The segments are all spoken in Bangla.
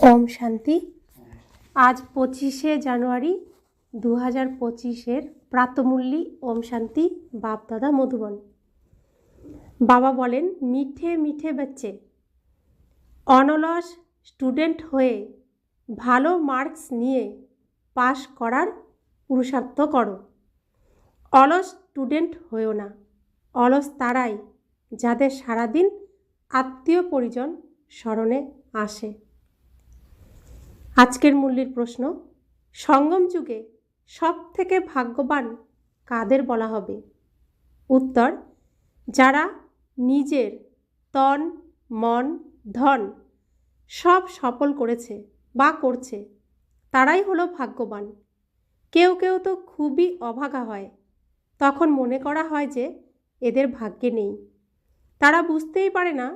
ओम शांति। आज 25 জানুয়ারি 2025 प्रातमुल्ली ओम शांति बाप दादा मधुबन। बाबा बोलें मीठे मीठे बच्चे अनलस स्टूडेंट हुए भालो मार्क्स निये पास करार पुरुषार्थ करो। अलस स्टूडेंट होयो ना, अलस ताराई जादेर सारा दिन आत्मीय परिजन स्मरणे आसे। आजकेर मूल्যের प्रश्न, संगम जुगे सबथेके भाग्यवान कादेर बला हबे? उत्तर, जारा निजेर तन मन धन सब सफल करेছে বা করছে তারাই হলো ভাগ্যবান। কেউ কেউ তো খুবই অভাগা হয়, তখন মনে করা হয় যে এদের ভাগ্যে নেই। তারা বুঝতেই পারে না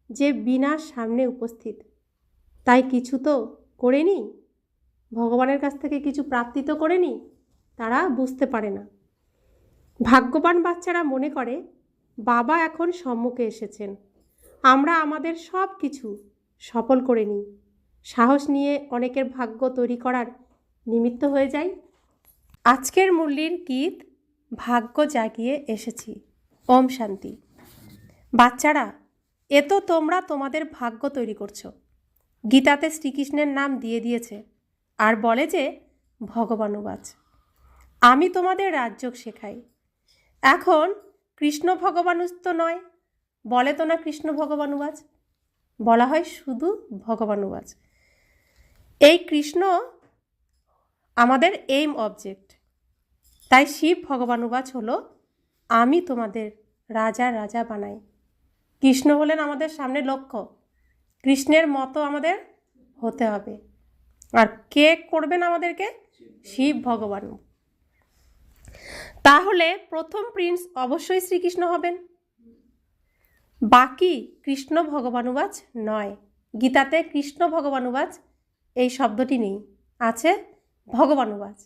যে বিনাশ সামনে উপস্থিত, তাই কিছু তো করেনি, ভগবানের কাছ থেকে কিছু প্রাপ্তি তো করেনি, তারা বুঝতে পারে না। ভাগ্যবান বাচ্চারা মনে করে বাবা এখন সম্মুখে এসেছেন, আমরা আমাদের সব কিছু সফল করে নিই, সাহস নিয়ে অনেকের ভাগ্য তৈরি করার নিমিত্ত হয়ে যায়। আজকের মুরলির গীত ভাগ্য জাগিয়ে এসেছি। ওম শান্তি। বাচ্চারা, এ তো তোমরা তোমাদের ভাগ্য তৈরি করছো। গীতাতে শ্রীকৃষ্ণের নাম দিয়ে দিয়েছে আর বলে যে ভগবানুবাচ, আমি তোমাদের রাজযোগ শেখাই। এখন কৃষ্ণ ভগবানুজ তো নয়, বলে তো না কৃষ্ণ ভগবানুবাচ, বলা হয় শুধু ভগবানুবাচ। এই কৃষ্ণ আমাদের এইম অবজেক্ট, তাই শিব ভগবানুবাচ হলো আমি তোমাদের রাজা রাজা বানাই। কৃষ্ণ হলেন আমাদের সামনে লক্ষ্য, কৃষ্ণের মতো আমাদের হতে হবে। আর কে করবেন আমাদেরকে? শিব ভগবান। তাহলে প্রথম প্রিন্স অবশ্যই শ্রীকৃষ্ণ হবেন, বাকি কৃষ্ণ ভগবানুবাচ নয়। গীতাতে কৃষ্ণ ভগবানুবাচ এই শব্দটি নেই, আছে ভগবানুবাচ।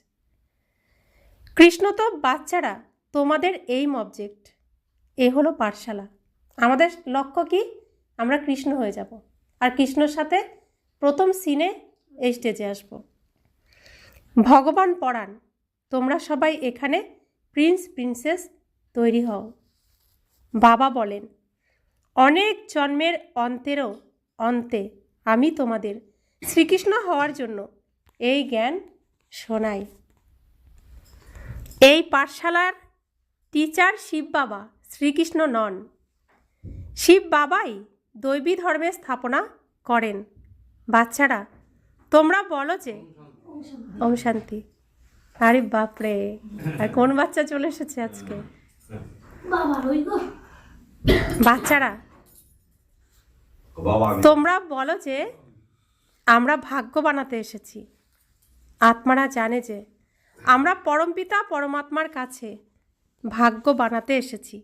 কৃষ্ণ তো বাচ্চারা তোমাদের এইম অবজেক্ট, এ হলো পাঠশালা। আমাদের লক্ষ্য কি? আমরা কৃষ্ণ হয়ে যাব আর কৃষ্ণর সাথে প্রথম সিনে এই স্টেজে আসব। ভগবান পড়ান, তোমরা সবাই এখানে প্রিন্স প্রিন্সেস তৈরি হও। বাবা বলেন অনেক জন্মের অন্তেরও অন্তে আমি তোমাদের শ্রীকৃষ্ণ হওয়ার জন্য এই জ্ঞান শোনাই। এই পাঠশালার টিচার শিব বাবা, শ্রীকৃষ্ণ নন। শিব বাবাই দৈবী ধর্মের স্থাপনা করেন। বাচ্চারা তোমরা বলো যে ওম শান্তি। আরে বাপরে, আর কোন বাচ্চা চলে এসেছে আজকে? বাচ্চারা তোমরা বলো যে আমরা ভাগ্য বানাতে এসেছি। আত্মারা জানে যে আমরা পরমপিতা পরমাত্মার কাছে ভাগ্য বানাতে এসেছি।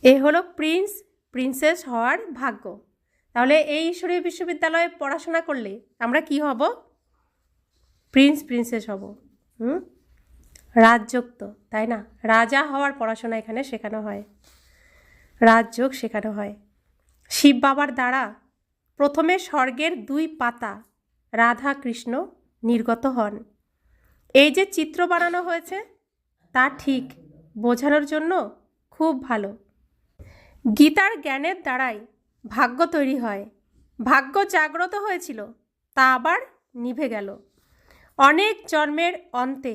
এ হলো প্রিন্স প্রিন্সেস হওয়ার ভাগ্য। তাহলে এই ঈশ্বরীয় বিশ্ববিদ্যালয়ে পড়াশোনা করলে আমরা কি হব? প্রিন্স প্রিন্সেস হব। রাজযোগ তো, তাই না? রাজা হওয়ার পড়াশোনা এখানে শেখানো হয়, রাজযোগ শেখানো হয়। শিব বাবার দ্বারা প্রথমে স্বর্গের 2 পাতা রাধা কৃষ্ণ নির্গত হন। এই যে চিত্র বানানো হয়েছে তা ঠিক বোঝানোর জন্য খুব ভালো। গীতার জ্ঞানের দ্বারাই ভাগ্য তৈরি হয়। ভাগ্য জাগ্রত হয়েছিল, তা আবার নিভে গেল। অনেক জন্মের অন্তে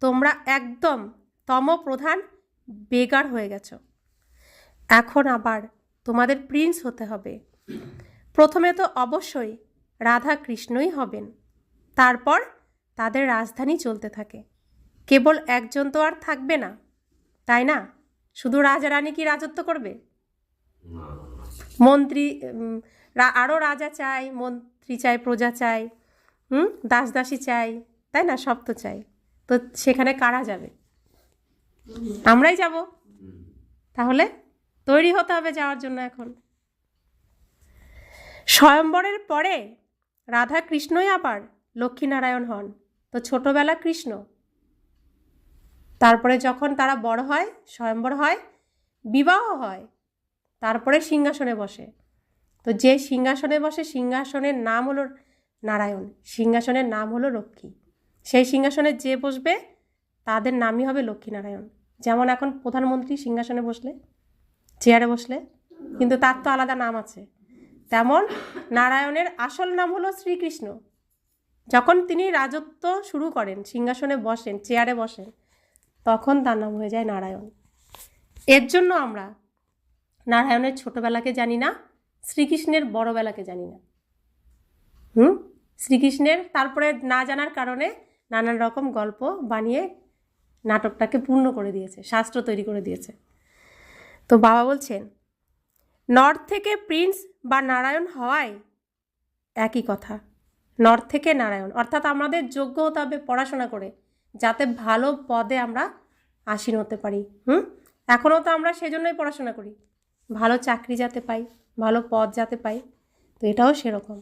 তোমরা একদম তমপ্রধান বেগার হয়ে গেছো। এখন আবার তোমাদের প্রিন্স হতে হবে। প্রথমে তো অবশ্যই রাধা কৃষ্ণই হবেন, তারপর তাদের রাজধানী চলতে থাকে। কেবল একজন তো আর থাকবে না, তাই না? শুধু রাজা রানী কি রাজত্ব করবে? মন্ত্রী, আরও রাজা চাই, মন্ত্রী চাই, প্রজা চাই, দাস দাসী চাই, তাই না? সব তো চাই। তো সেখানে কারা যাবে? আমরাই যাব। তাহলে তৈরি হতে হবে যাওয়ার জন্য। এখন স্বয়ম্বরের পরে রাধা কৃষ্ণই আবার লক্ষ্মীনারায়ণ হন। তো ছোটবেলা কৃষ্ণ, তারপরে যখন তারা বড় হয়, স্বয়ম্বর হয়, বিবাহ হয়, তারপরে সিংহাসনে বসে। তো যে সিংহাসনে বসে সিংহাসনের নাম হলো নারায়ণ, সিংহাসনের নাম হলো লক্ষ্মী। সেই সিংহাসনে যে বসবে তাদের নামই হবে লক্ষ্মীনারায়ণ। যেমন এখন প্রধানমন্ত্রী সিংহাসনে বসলে, চেয়ারে বসলে, কিন্তু তার তো আলাদা নাম আছে। তেমন নারায়ণের আসল নাম হলো শ্রীকৃষ্ণ। যখন তিনি রাজত্ব শুরু করেন, সিংহাসনে বসেন, চেয়ারে বসেন, তখন তার নাম হয়ে যায় নারায়ণ। এর জন্য আমরা নারায়ণের ছোটবেলাকে জানি না, শ্রীকৃষ্ণের বড়বেলাকে জানি না। শ্রীকৃষ্ণের তারপরে না জানার কারণে নানান রকম গল্প বানিয়ে নাটকটাকে পূর্ণ করে দিয়েছে, শাস্ত্র তৈরি করে দিয়েছে। তো বাবা বলছেন, নর থেকে প্রিন্স বা নারায়ণ হওয়ায় একই কথা। নর থেকে নারায়ণ, অর্থাৎ আমাদের যোগ্য হতে হবে পড়াশোনা করে, যাতে ভালো পদে আমরা আসীন হতে পারি। এখনও তো আমরা সেজন্যই পড়াশোনা করি, ভালো চাকরি যাতে পাই, ভালো পদ যাতে পাই। তো এটাও সেরকম।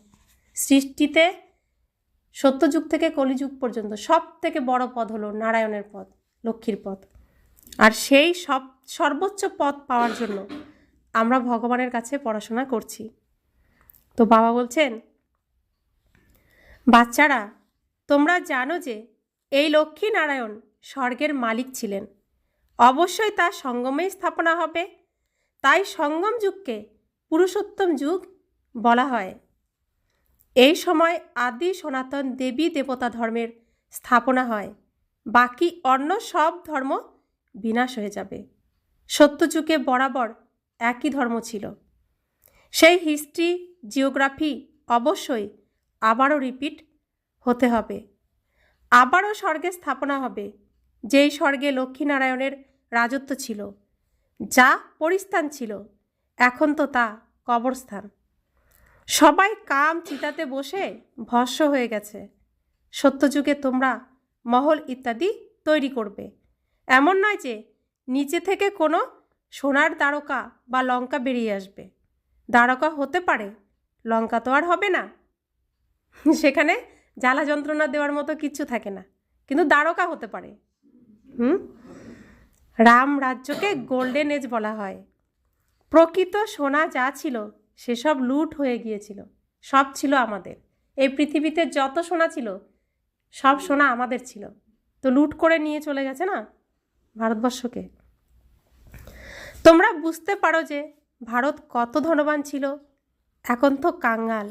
সৃষ্টিতে সত্যযুগ থেকে কলিযুগ পর্যন্ত সব থেকে বড় পদ হলো নারায়ণের পদ, লক্ষ্মীর পদ। আর সেই সর্বোচ্চ পদ পাওয়ার জন্য আমরা ভগবানের কাছে পড়াশোনা করছি। তো বাবা বলছেন, বাচ্চারা তোমরা জানো যে এই লক্ষ্মী নারায়ণ স্বর্গের মালিক ছিলেন, অবশ্যই তার সঙ্গমেই স্থাপনা হবে। তাই সঙ্গম যুগকে পুরুষোত্তম যুগ বলা হয়। এই সময় আদি সনাতন দেবী দেবতা ধর্মের স্থাপনা হয়, বাকি অন্য সব ধর্ম বিনাশ হয়ে যাবে। সত্যযুগে বরাবর একই ধর্ম ছিল। সেই হিস্ট্রি জিওগ্রাফি অবশ্যই আবারও রিপিট হতে হবে। আবারও স্বর্গে স্থাপনা হবে, যেই স্বর্গে লক্ষ্মীনারায়ণের রাজত্ব ছিল, যা পরিস্থান ছিল, এখন তো তা কবরস্থান। সবাই কাম চিতাতে বসে ভস্ম হয়ে গেছে। সত্যযুগে তোমরা মহল ইত্যাদি তৈরি করবে। এমন নয় যে নিচে থেকে কোনো সোনার দ্বারকা বা লঙ্কা বেরিয়ে আসবে। দ্বারকা হতে পারে, লঙ্কা তো আর হবে না। সেখানে জ্বালা যন্ত্রণা দেওয়ার মতো কিচ্ছু থাকে না, কিন্তু দ্বারকা হতে পারে। রাম রাজ্যকে গোল্ডেন এজ বলা হয়। প্রকৃত সোনা যা ছিল সেসব লুট হয়ে গিয়েছিল। সব ছিল আমাদের। এই পৃথিবীতে যত সোনা ছিল সব সোনা আমাদের ছিল, তো লুট করে নিয়ে চলে গেছে না ভারতবর্ষকে। তোমরা বুঝতে পারো যে ভারত কত ধনবান ছিল। এখন তো কাঙ্গাল।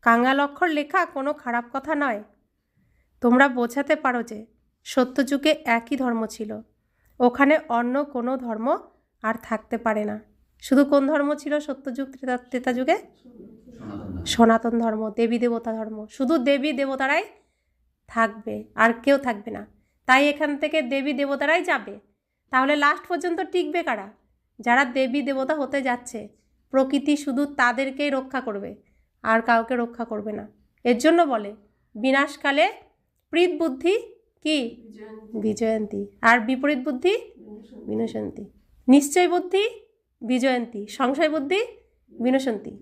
কাঙ্গাল অক্ষর লেখা কোনো খারাপ কথা নয়। তোমরা বোঝাতে পারো যে সত্যযুগে একই ধর্ম ছিল, ওখানে অন্য কোনো ধর্ম আর থাকতে পারে না। শুধু কোন ধর্ম ছিল সত্যযুগ ত্রেতা যুগে? সনাতন ধর্ম, দেবী দেবতা ধর্ম। শুধু দেবী দেবতারাই থাকবে, আর কেউ থাকবে না। তাই এখান থেকে দেবী দেবতারাই যাবে। তাহলে লাস্ট পর্যন্ত টিকবে কারা? যারা দেবী দেবতা হতে যাচ্ছে। প্রকৃতি শুধু তাদেরকেই রক্ষা করবে, আর কাউকে রক্ষা করবে না। এর জন্য বলে বিনাশকালে প্রীত বুদ্ধি কি বিজয়ন্তী, আর বিপরীত বুদ্ধি বিনশন্তী। নিশ্চয় বুদ্ধি বিজয়ন্তী, সংশয় বুদ্ধি বিনশন্তী।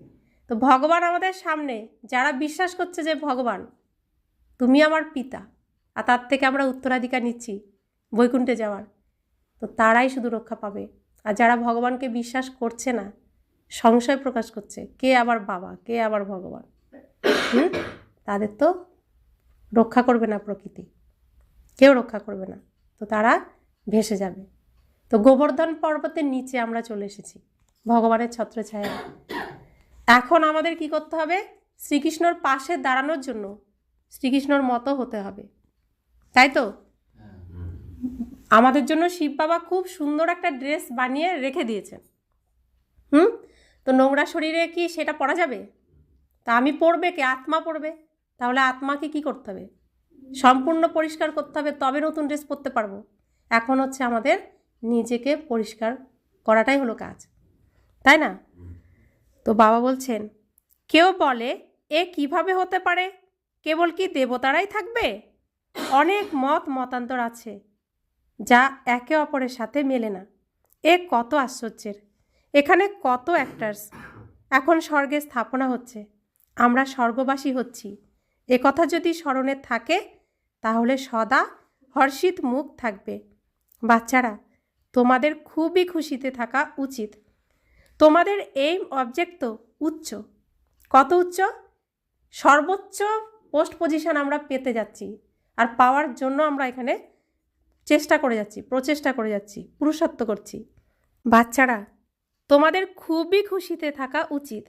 তো ভগবান আমাদের সামনে, যারা বিশ্বাস করছে যে ভগবান তুমি আমার পিতা, আর তার থেকে আমরা উত্তরাধিকার নিচ্ছি বৈকুণ্ঠে যাওয়ার, তো তারাই শুধু রক্ষা পাবে। আর যারা ভগবানকে বিশ্বাস করছে না, সংশয় প্রকাশ করছে, কে আবার বাবা, কে আবার ভগবান, তাদের তো রক্ষা করবে না প্রকৃতি, কেউ রক্ষা করবে না, তো তারা ভেসে যাবে। তো গোবর্ধন পর্বতের নিচে আমরা চলে এসেছি ভগবানের ছত্রছায়া। এখন আমাদের কি করতে হবে? শ্রীকৃষ্ণর পাশে দাঁড়ানোর জন্য শ্রীকৃষ্ণর মতো হতে হবে, তাই তো? আমাদের জন্য শিব বাবা খুব সুন্দর একটা ড্রেস বানিয়ে রেখে দিয়েছেন। তো নোংরা শরীরে কি সেটা পরা যাবে? তা আমি পরবে কে? আত্মা পরবে। তাহলে আত্মাকে কি করতে হবে? সম্পূর্ণ পরিষ্কার করতে হবে, তবে নতুন ড্রেস পরতে পারবো। এখন হচ্ছে আমাদের নিজেকে পরিষ্কার করাটাই হলো কাজ, তাই না? তো বাবা বলছেন, কেউ বলে এ কিভাবে হতে পারে? কেবল কি দেবতারাই থাকবে? অনেক মতান্তর আছে, যা একে অপরের সাথে মেলে না। এ কত আশ্চর্যের! এখানে কত অ্যাক্টার্স। এখন স্বর্গে স্থাপনা হচ্ছে, আমরা স্বর্গবাসী হচ্ছি। এ কথা যদি স্মরণে থাকে তাহলে সদা হর্ষিত মুখ থাকবে। বাচ্চারা, তোমাদের খুবই খুশিতে থাকা উচিত। তোমাদের এইম অবজেক্ট তো উচ্চ, কত উচ্চ, সর্বোচ্চ পোস্ট পজিশন আমরা পেতে যাচ্ছি, আর পাওয়ার জন্য আমরা এখানে চেষ্টা করে যাচ্ছি, প্রচেষ্টা করে যাচ্ছি, পুরুষার্থ করছি। বাচ্চারা, তোমাদের খুবই খুশিতে থাকা উচিত।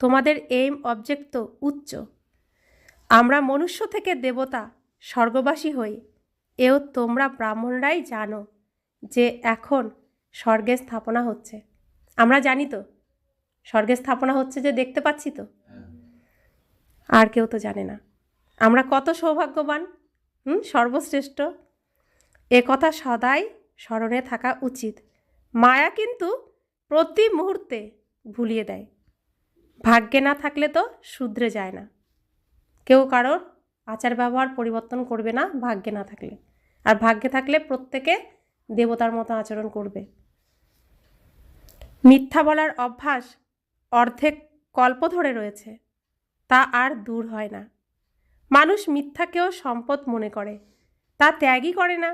তোমাদের এইম অবজেক্ট তো উচ্চ। আমরা মনুষ্য থেকে দেবতা, স্বর্গবাসী হই, এও তোমরা ব্রাহ্মণরাই জানো যে এখন স্বর্গে স্থাপনা হচ্ছে। আমরা জানি তো স্বর্গে স্থাপনা হচ্ছে, যে দেখতে পাচ্ছি তো, আর কেউ তো জানে না। আমরা কত সৌভাগ্যবান, সর্বশ্রেষ্ঠ, এ কথা সদাই স্মরণে থাকা উচিত। মায়া কিন্তু প্রতি মুহূর্তে ভুলিয়ে দেয়। ভাগ্যে না থাকলে তো শুধরে যায় না। কেউ কারোর আচার ব্যবহার পরিবর্তন করবে না ভাগ্যে না থাকলে, আর ভাগ্যে থাকলে প্রত্যেকে দেবতার মতো আচরণ করবে। মিথ্যা বলার অভ্যাস অর্ধেক কল্প ধরে রয়েছে, তা আর দূর হয় না। মানুষ মিথ্যাকেও সম্পদ মনে করে, তা ত্যাগই করে না।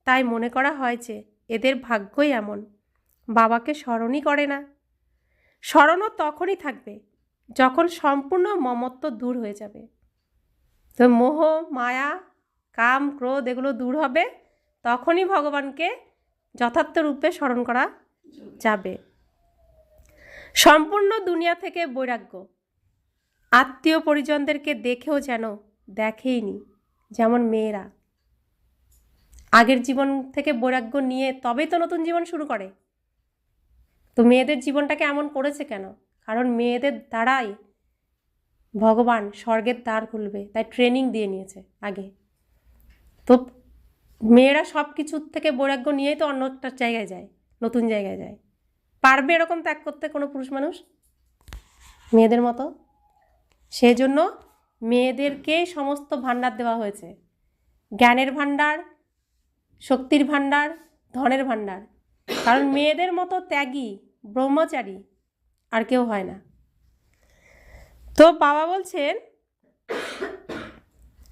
তাই মনে করা হয় যে এদের ভাগ্যই এমন, বাবাকে স্মরণই করে না। স্মরণও তখনই থাকবে যখন সম্পূর্ণ মমত্ব দূর হয়ে যাবে। তো মোহ, মায়া, কাম, ক্রোধ এগুলো দূর হবে, তখনই ভগবানকে যথার্থ রূপে স্মরণ করা যাবে। সম্পূর্ণ দুনিয়া থেকে বৈরাগ্য। আত্মীয় পরিজনদেরকে দেখেও যেন দেখেইনি, যেমন মেয়েরা আগের জীবন থেকে বৈরাগ্য নিয়ে তবেই তো নতুন জীবন শুরু করে। তো মেয়েদের জীবনটাকে এমন করেছে কেন? কারণ মেয়েদের দ্বারাই ভগবান স্বর্গের দ্বার খুলবে, তাই ট্রেনিং দিয়ে নিয়েছে আগে। তো মেয়েরা সব কিছুর থেকে বৈরাগ্য নিয়েই তো অন্য একটা জায়গায় যায়, নতুন জায়গায় যায়। পারবে এরকম ত্যাগ করতে কোনো পুরুষ মানুষ মেয়েদের মতো? সেজন্য মেয়েদেরকে সমস্ত ভাণ্ডার দেওয়া হয়েছে, জ্ঞানের ভাণ্ডার, শক্তির ভাণ্ডার, ধনের ভাণ্ডার। কারণ মেয়েদের মতো ত্যাগী, ব্রহ্মচারী আর কেউ হয় না। তো বাবা বলছেন,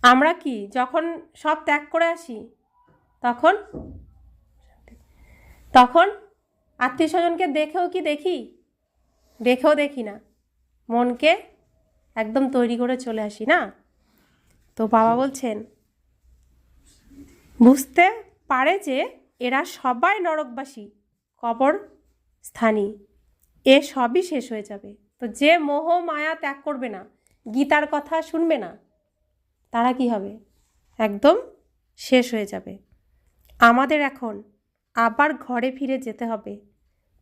আমরা কি যখন সব ত্যাগ করে আসি তখন আত্মীয় স্বজনকে দেখেও কি দেখি? দেখি না, মনকে একদম তৈরি করে চলে আসি না। তো বাবা বলছেন, বুঝতে পারে যে এরা সবাই নরকবাসী, কবর স্থানী, এ সবই শেষ হয়ে যাবে। তো যে মোহ মায়া ত্যাগ করবে না, গীতার কথা শুনবে না, তারা কি হবে? একদম শেষ হয়ে যাবে। আমাদের এখন আবার ঘরে ফিরে যেতে হবে,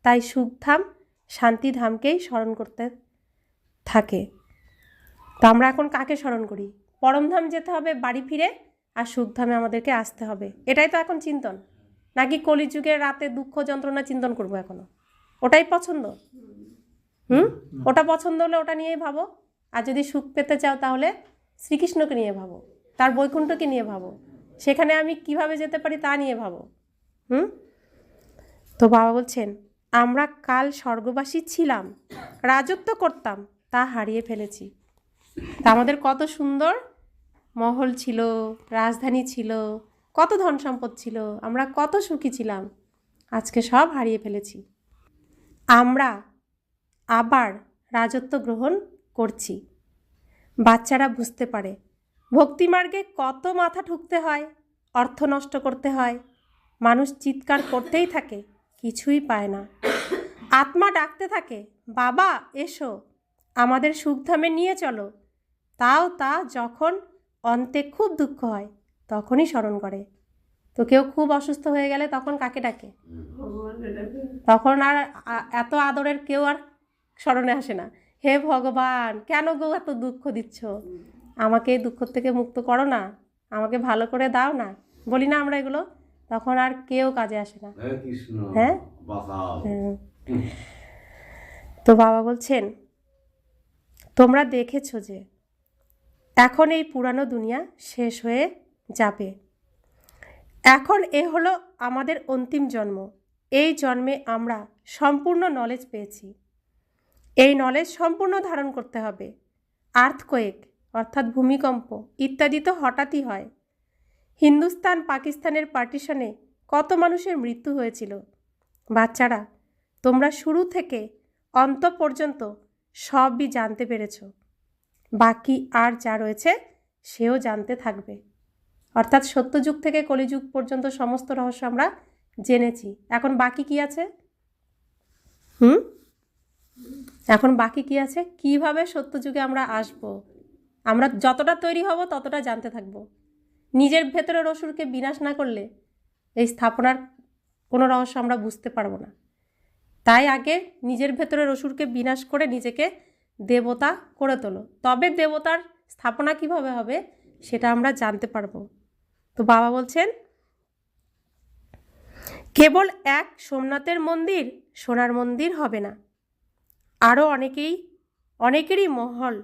তাই সুখধাম, শান্তিধামকেই স্মরণ করতে থাকে। তো আমরা এখন কাকে স্মরণ করি? পরমধাম যেতে হবে বাড়ি ফিরে, আর সুখধামে আমাদেরকে আসতে হবে, এটাই তো এখন চিন্তন। নাকি কলিযুগের রাতে দুঃখ যন্ত্রণা চিন্তন করবো এখনো? ওটাই পছন্দ? ওটা পছন্দ হলে ওটা নিয়েই ভাবো। আর যদি সুখ পেতে চাও তাহলে শ্রীকৃষ্ণকে নিয়ে ভাবো, তার বৈকুণ্ঠকে নিয়ে ভাবো, সেখানে আমি কিভাবে যেতে পারি তা নিয়ে ভাবো। তো বাবা বলছেন, আমরা কাল স্বর্গবাসী ছিলাম, রাজত্ব করতাম, তা হারিয়ে ফেলেছি। তা আমাদের কত সুন্দর মহল ছিল, রাজধানী ছিল, কত ধন সম্পদ ছিল, আমরা কত সুখী ছিলাম, আজকে সব হারিয়ে ফেলেছি। আমরা আবার রাজত্ব গ্রহণ করছি। বাচ্চারা বুঝতে পারে ভক্তিমার্গে কত মাথা ঠুকতে হয়, অর্থ নষ্ট করতে হয়, মানুষ চিৎকার করতেই থাকে, কিছুই পায় না। আত্মা ডাকতে থাকে, বাবা এসো, আমাদের সুখধামে নিয়ে চলো। তাও তা যখন অন্তে খুব দুঃখ হয় তখনই স্মরণ করে। তো কেউ খুব অসুস্থ হয়ে গেলে তখন কাকে ডাকে? তখন আর এত আদরের কেউ আর স্মরণে আসে না। হে ভগবান, কেন গো এত দুঃখ দিচ্ছ? আমাকে এই দুঃখ থেকে মুক্ত করো না, আমাকে ভালো করে দাও না, বলি না আমরা এগুলো? তখন আর কেউ কাজে আসে না। হ্যাঁ, তো বাবা বলছেন, তোমরা দেখেছো যে এখন এই পুরানো দুনিয়া শেষ হয়ে যাবে। এখন এ হলো আমাদের অন্তিম জন্ম। এই জন্মে আমরা সম্পূর্ণ নলেজ পেয়েছি। এই নলেজ সম্পূর্ণ ধারণ করতে হবে। আর্থকোয়েক অর্থাৎ ভূমিকম্প ইত্যাদি তো হঠাৎই হয়। হিন্দুস্তান পাকিস্তানের পার্টিশনে কত মানুষের মৃত্যু হয়েছিল। বাচ্চারা, তোমরা শুরু থেকে অন্ত পর্যন্ত সবই জানতে পেরেছ। বাকি আর যা রয়েছে সেও জানতে থাকবে। অর্থাৎ সত্যযুগ থেকে কলিযুগ পর্যন্ত সমস্ত রহস্য আমরা জেনেছি। এখন বাকি কি আছে? এখন বাকি কি আছে? কিভাবে সত্যযুগে আমরা আসব? আমরা যতটা তৈরি হব ততটা জানতে থাকব। নিজের ভেতরের অসুরকে বিনাশ না করলে এই স্থাপনার কোনো রহস্য আমরা বুঝতে পারবো না। তাই আগে নিজের ভেতরের অসুরকে বিনাশ করে নিজেকে দেবতা করে তোলো, তবে দেবতার স্থাপনা কিভাবে হবে সেটা আমরা জানতে পারবো। তো বাবা বলছেন, কেবল এক সোমনাথের মন্দির সোনার মন্দির হবে না, আরও অনেকেরই মহল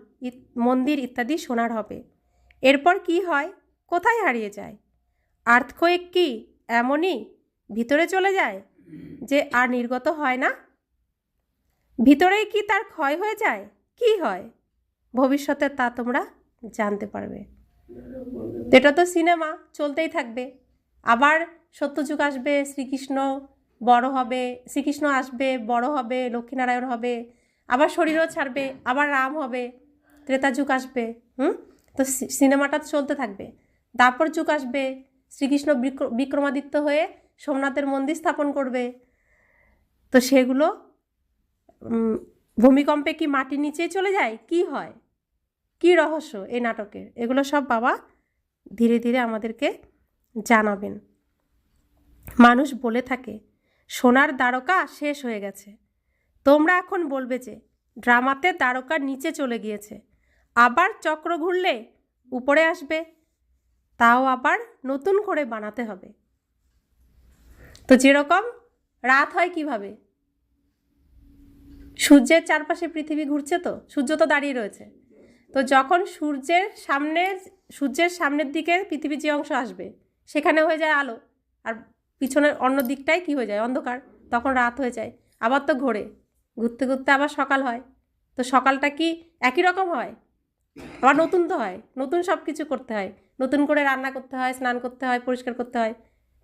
মন্দির ইত্যাদি সোনার হবে। এরপর কি হয়, কোথায় হারিয়ে যায়? আর্থকোয়েক কি এমনই ভিতরে চলে যায় যে আর নির্গত হয় না? ভিতরেই কি তার ক্ষয় হয়ে যায়? কি হয় ভবিষ্যতে তা তোমরা জানতে পারবে। এটা তো সিনেমা, চলতেই থাকবে। আবার সত্যযুগ আসবে, শ্রীকৃষ্ণ বড় হবে, শ্রীকৃষ্ণ আসবে, বড় হবে, লক্ষ্মীনারায়ণ হবে, আবার শরীরও ছাড়বে, আবার রাম হবে, ত্রেতা যুগ আসবে। তো সিনেমাটা চলতে থাকবে। তারপর যুগ আসবে, শ্রীকৃষ্ণ বিক্রমাদিত্য হয়ে সোমনাথের মন্দির স্থাপন করবে। তো সেগুলো ভূমিকম্পে কি মাটির নিচেই চলে যায়? কি হয়, কি রহস্য এই নাটকের, এগুলো সব বাবা ধীরে ধীরে আমাদেরকে জানাবেন। মানুষ বলে থাকে সোনার দ্বারকা শেষ হয়ে গেছে। তোমরা এখন বলবে যে ড্রামাতে দ্বারকা নিচে চলে গিয়েছে, আবার চক্র ঘুরলে উপরে আসবে, তাও আবার নতুন করে বানাতে হবে। তো যেরকম রাত হয় কিভাবে? সূর্যের চারপাশে পৃথিবী ঘুরছে, তো সূর্য তো দাঁড়িয়ে রয়েছে। তো যখন সূর্যের সামনের দিকে পৃথিবীর যে অংশ আসবে সেখানে হয়ে যায় আলো, আর পিছনের অন্য দিকটায় কি হয়ে যায়? অন্ধকার। তখন রাত হয়ে যায়। আবার তো ঘুরতে ঘুরতে আবার সকাল হয়। তো সকালটা কি একই রকম হয়? আবার নতুন তো হয়, নতুন সব কিছু করতে হয়, নতুন করে রান্না করতে হয়, স্নান করতে হয়, পরিষ্কার করতে হয়।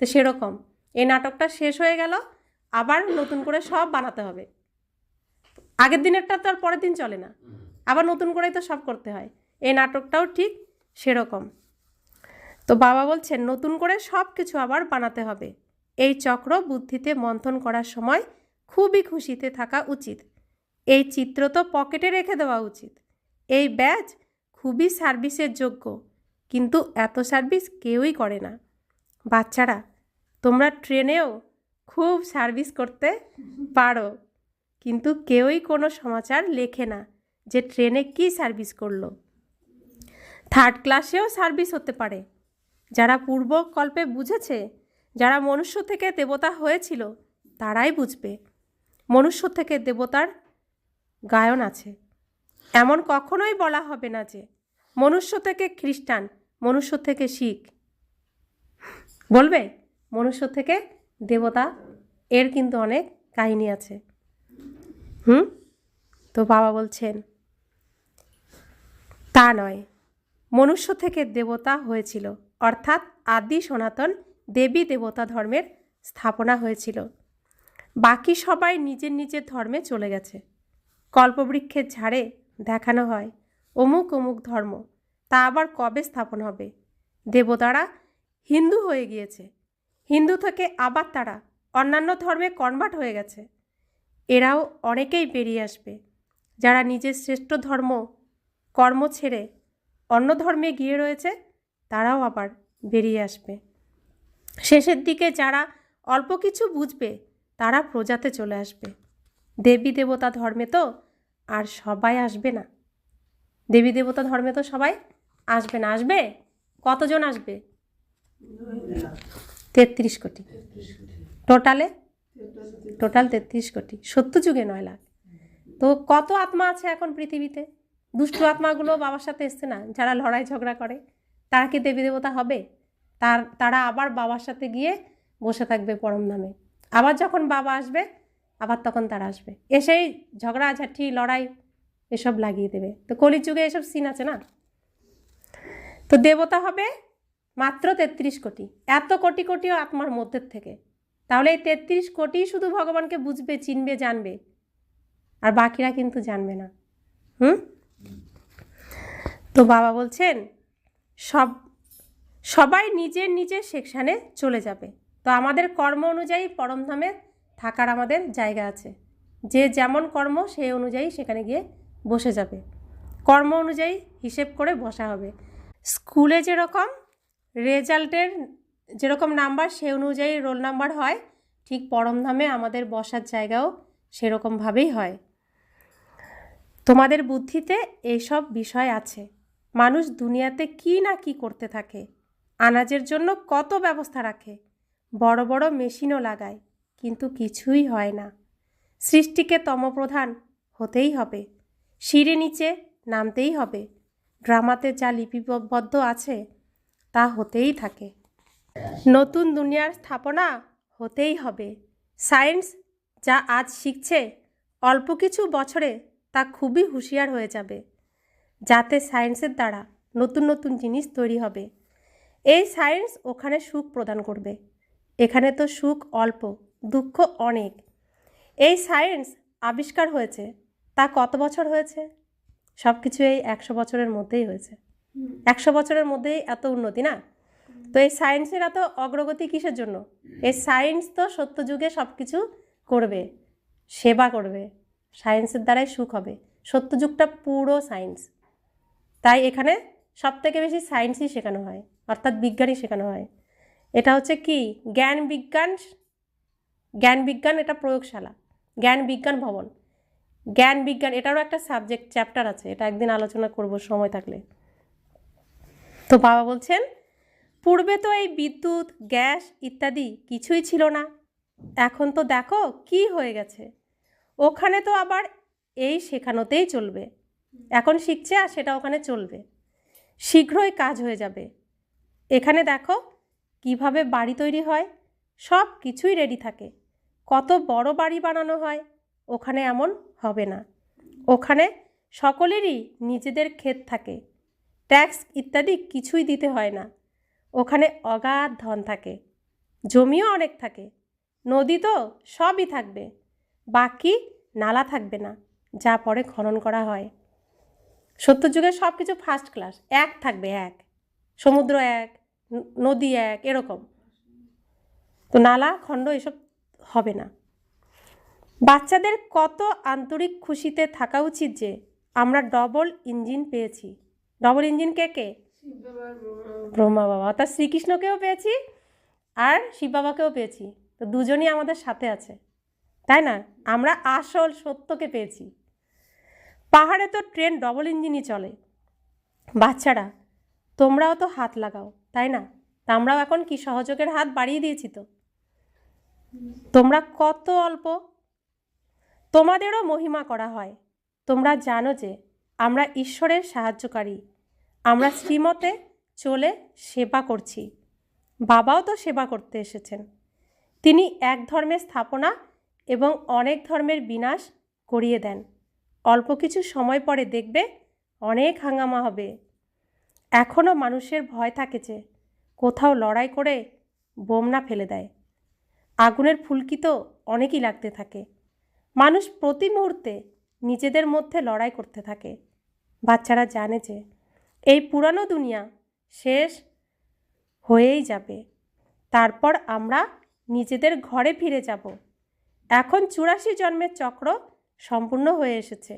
তো সেরকম এই নাটকটা শেষ হয়ে গেল, আবার নতুন করে সব বানাতে হবে। আগের দিনেরটা তো আর পরের দিন চলে না, আবার নতুন করেই তো সব করতে হয়। এই নাটকটাও ঠিক সেরকম। তো বাবা বলছেন নতুন করে সব কিছু আবার বানাতে হবে। এই চক্র বুদ্ধিতে মন্থন করার সময় খুবই খুশিতে থাকা উচিত। এই চিত্র তো পকেটে রেখে দেওয়া উচিত। এই ব্যাজ খুবই সার্ভিসের যোগ্য, কিন্তু এত সার্ভিস কেউই করে না। বাচ্চারা, তোমরা ট্রেনেও খুব সার্ভিস করতে পারো, কিন্তু কেউই কোনো সমাচার লেখে না যে ট্রেনে কি সার্ভিস করলো। থার্ড ক্লাসেও সার্ভিস হতে পারে। যারা পূর্বকল্পে বুঝেছে, যারা মনুষ্য থেকে দেবতা হয়েছিল, তারাই বুঝবে মনুষ্য থেকে দেবতার গায়ন আছে। এমন কখনোই বলা হবে না যে মনুষ্য থেকে খ্রিস্টান, মনুষ্য থেকে শিখ। বলবে মনুষ্য থেকে দেবতা, এর কিন্তু অনেক কাহিনী আছে। তো বাবা বলছেন তা নয়, মনুষ্য থেকে দেবতা হয়েছিল, অর্থাৎ আদি সনাতন দেবী দেবতা ধর্মের স্থাপনা হয়েছিল। বাকি সবাই নিজের নিজের ধর্মে চলে গেছে। কল্পবৃক্ষের ঝাড়ে দেখানো হয় অমুক অমুক ধর্ম, তা আবার কবে স্থাপন হবে? দেবতারা হিন্দু হয়ে গিয়েছে, হিন্দু থেকে আবার তারা অন্যান্য ধর্মে কনভার্ট হয়ে গেছে। এরাও অনেকেই বেরিয়ে আসবে, যারা নিজের শ্রেষ্ঠ ধর্ম কর্ম ছেড়ে অন্য ধর্মে গিয়ে রয়েছে, তারাও আবার বেরিয়ে আসবে। শেষের দিকে যারা অল্প কিছু বুঝবে তারা প্রজাতে চলে আসবে। দেবী দেবতা ধর্মে তো আর সবাই আসবে না। দেবী দেবতা ধর্মে তো সবাই আসবে না। আসবে কতজন? আসবে 33 কোটি। টোটাল 33 কোটি, সত্যযুগে 9 লাখ। তো কত আত্মা আছে এখন পৃথিবীতে? দুষ্ট আত্মাগুলো বাবার সাথে এসছে না, যারা লড়াই ঝগড়া করে, তারা কি দেবী দেবতা হবে? তারা আবার বাবার সাথে গিয়ে বসে থাকবে পরম ধামে। আবার যখন বাবা আসবে, আবার তখন তারা আসবে, এসেই ঝগড়াঝাটি লড়াই এসব লাগিয়ে দেবে। তো কলিযুগে এসব সিন আছে না। তো দেবতা হবে মাত্র 33 কোটি, এত কোটি কোটিও আত্মার মধ্যে থেকে। তাহলে এই 33 কোটি শুধু ভগবানকে বুঝবে, চিনবে, জানবে, আর বাকিরা কিন্তু জানবে না। তো বাবা বলছেন সবাই নিজের নিজের সেকশানে চলে যাবে। তো আমাদের কর্ম অনুযায়ী পরমধামে থাকার আমাদের জায়গা আছে। যে যেমন কর্ম সেই অনুযায়ী সেখানে গিয়ে বসে যাবে। কর্ম অনুযায়ী হিসেব করে বসা হবে। স্কুলে যেরকম রেজাল্টের যেরকম নাম্বার সে অনুযায়ী রোল নাম্বার হয়, ঠিক পরমধামে আমাদের বসার জায়গাও সেরকমভাবেই হয়। তোমাদের বুদ্ধিতে এইসব বিষয় আছে। মানুষ দুনিয়াতে কি না কি করতে থাকে, আনাজের জন্য কত ব্যবস্থা রাখে, বড় বড় মেশিনও লাগায়, কিন্তু কিছুই হয় না। সৃষ্টিকে তমপ্রধান হতেই হবে, সিঁড়ি নিচে নামতেই হবে। ড্রামাতে যা লিপিবদ্ধ আছে তা হতেই থাকে। নতুন দুনিয়ার স্থাপনা হতেই হবে। সায়েন্স যা আজ শিখছে অল্প কিছু বছরে তা খুবই হুঁশিয়ার হয়ে যাবে, যাতে সায়েন্সের দ্বারা নতুন নতুন জিনিস তৈরি হবে। এই সায়েন্স ওখানে সুখ প্রদান করবে। এখানে তো সুখ অল্প, দুঃখ অনেক। এই সায়েন্স আবিষ্কার হয়েছে তা কত বছর হয়েছে? সব কিছু এই 100 বছরের মধ্যেই হয়েছে। 100 বছরের মধ্যেই এত উন্নতি না? তো এই সায়েন্সের এত অগ্রগতি কিসের জন্য? এই সায়েন্স তো সত্যযুগে সব কিছু করবে, সেবা করবে, সায়েন্সের দ্বারাই সুখ হবে। সত্যযুগটা পুরো সায়েন্স। তাই এখানে সব থেকে বেশি সায়েন্সই শেখানো হয়, অর্থাৎ বিজ্ঞানই শেখানো হয়। এটা হচ্ছে কি জ্ঞান বিজ্ঞান, এটা প্রয়োগশালা, জ্ঞান বিজ্ঞান ভবন। জ্ঞান বিজ্ঞান এটারও একটা সাবজেক্ট চ্যাপ্টার আছে, এটা একদিন আলোচনা করব সময় থাকলে। তো বাবা বলছেন পূর্বে তো এই বিদ্যুৎ, গ্যাস ইত্যাদি কিছুই ছিল না। এখন তো দেখো কি হয়ে গেছে। ওখানে তো আবার এই শেখানোতেই চলবে। এখন শিখছে আর সেটা ওখানে চলবে, শীঘ্রই কাজ হয়ে যাবে। এখানে দেখো কিভাবে বাড়ি তৈরি হয়, সব কিছুই রেডি থাকে। কত বড় বাড়ি বানানো হয়, ওখানে এমন হবে না। ওখানে সকলেরই নিজেদের ক্ষেত থাকে, ট্যাক্স ইত্যাদি কিছুই দিতে হয় না। ওখানে অগাধ ধন থাকে, জমিও অনেক থাকে, নদী তো সবই থাকবে, বাকি নালা থাকবে না, যা পরে খনন করা হয়। সত্যযুগে সব কিছু ফার্স্ট ক্লাস, এক থাকবে, এক সমুদ্র, এক নদী, এক এরকম। তো নালা খণ্ড এসব হবে না। বাচ্চাদের কত আন্তরিক খুশিতে থাকা উচিত যে আমরা ডবল ইঞ্জিন পেয়েছি। ডবল ইঞ্জিন কে কে? ব্রহ্মা বাবা, অর্থাৎ শ্রীকৃষ্ণকেও পেয়েছি আর শিব বাবাকেও পেয়েছি। তো দুজনই আমাদের সাথে আছে, তাই না? আমরা আসল সত্যকে পেয়েছি। পাহাড়ে তো ট্রেন ডবল ইঞ্জিনই চলে। বাচ্চারা তোমরাও তো হাত লাগাও, তাই না? তা আমরাও এখন কি সহযোগের হাত বাড়িয়ে দিয়েছি। তো তোমরা কত অল্প, তোমাদেরও মহিমা করা হয়। তোমরা জানো যে আমরা ঈশ্বরের সাহায্যকারী। আমরা শ্রীমতে চলে সেবা করছি। বাবাও তো সেবা করতে এসেছেন। তিনি এক ধর্মের স্থাপনা এবং অনেক ধর্মের বিনাশ করিয়ে দেন। অল্প কিছু সময় পরে দেখবে অনেক হাঙ্গামা হবে। এখনও মানুষের ভয় থাকে যে কোথাও লড়াই করে বোম না ফেলে দেয়। আগুনের ফুলকি তো অনেকই লাগতে থাকে। মানুষ প্রতি মুহূর্তে নিজেদের মধ্যে লড়াই করতে থাকে। বাচ্চারা জানে যে এই পুরানো দুনিয়া শেষ হয়েই যাবে, তারপর আমরা নিজেদের ঘরে ফিরে যাব। এখন 84 জন্মের চক্র সম্পূর্ণ হয়ে এসেছে,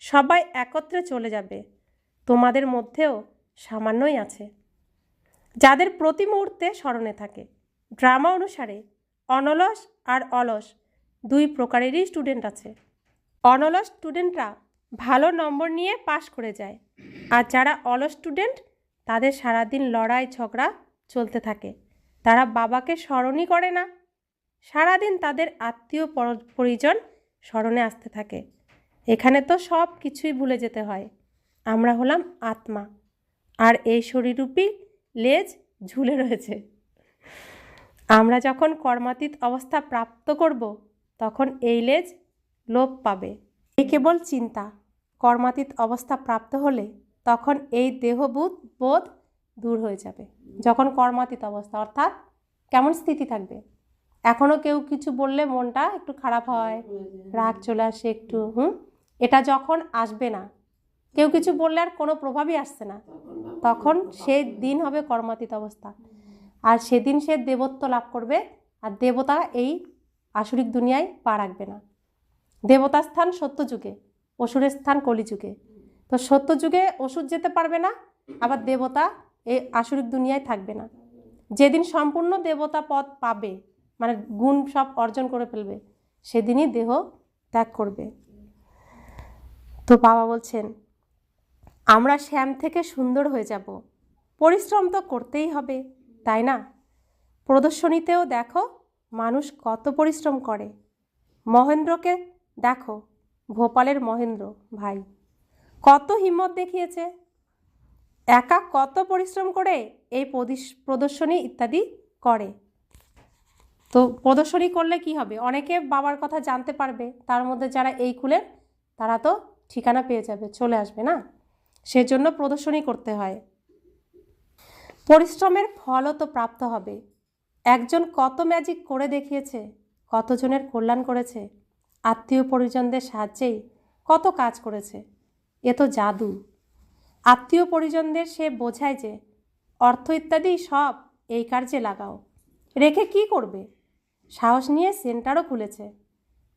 সবাই একত্রে চলে যাবে। তোমাদের মধ্যেও সামান্যই আছে যাদের প্রতি মুহূর্তে স্মরণে থাকে। ড্রামা অনুসারে অনলস আর অলস দুই প্রকারেরই স্টুডেন্ট আছে। অনলস স্টুডেন্টরা ভালো নম্বর নিয়ে পাশ করে যায়, আর যারা অলস স্টুডেন্ট তাদের সারাদিন লড়াই ঝগড়া চলতে থাকে। তারা বাবাকে স্মরণই করে না, সারাদিন তাদের আত্মীয় পরিজন স্মরণে আসতে থাকে। এখানে তো সব কিছুই ভুলে যেতে হয়। আমরা হলাম আত্মা, আর এই শরীররূপী লেজ ঝুলে রয়েছে। আমরা যখন কর্মাতীত অবস্থা প্রাপ্ত করব তখন এই লেজ লোপ পাবে। এই কেবল চিন্তা। কর্মাতীত অবস্থা প্রাপ্ত হলে তখন এই বোধ দূর হয়ে যাবে। যখন কর্মাতীত অবস্থা, অর্থাৎ কেমন স্থিতি থাকবে? এখনও কেউ কিছু বললে মনটা একটু খারাপ হয়, রাগ চলে আসে একটু। এটা যখন আসবে না, কেউ কিছু বললে আর কোনো প্রভাবই আসছে না, তখন সেই দিন হবে কর্মাতীত অবস্থা। আর সেদিন সে দেবত্ব লাভ করবে, আর দেবতা এই আসরিক দুনিয়ায় পা রাখবে না। দেবতার স্থান সত্যযুগে, অসুরের স্থান কলিযুগে। তো সত্যযুগে অসুর যেতে পারবে না, আবার দেবতা এই আসরিক দুনিয়ায় থাকবে না। যেদিন সম্পূর্ণ দেবতা পদ পাবে, মানে গুণ সব অর্জন করে ফেলবে, সেদিনই দেহ ত্যাগ করবে। তো বাবা বলছেন, আমরা শ্যাম থেকে সুন্দর হয়ে যাব, পরিশ্রম তো করতেই হবে, তাই না? প্রদর্শনীতেও দেখো মানুষ কত পরিশ্রম করে। মহেন্দ্রকে দেখো, ভোপালের মহেন্দ্র ভাই কত হিম্মত দেখিয়েছে, একা কত পরিশ্রম করে এই প্রদর্শনী ইত্যাদি করে। তো প্রদর্শনী করলে কি হবে, অনেকে বাবার কথা জানতে পারবে, তার মধ্যে যারা এই কুলের তারা তো ঠিকানা পেয়ে যাবে, চলে আসবে না, সেজন্য প্রদর্শনী করতে হয়। পরিশ্রমের ফলও তো প্রাপ্ত হবে। একজন কত ম্যাজিক করে দেখিয়েছে, কতজনের কল্যাণ করেছে, আত্মীয় পরিজনদের সাহায্যেই কত কাজ করেছে, এ তো জাদু। আত্মীয় পরিজনদের সে বোঝায় যে অর্থ ইত্যাদি সব এই কার্যে লাগাও, রেখে কি করবে? সাহস নিয়ে সেন্টারও খুলেছে,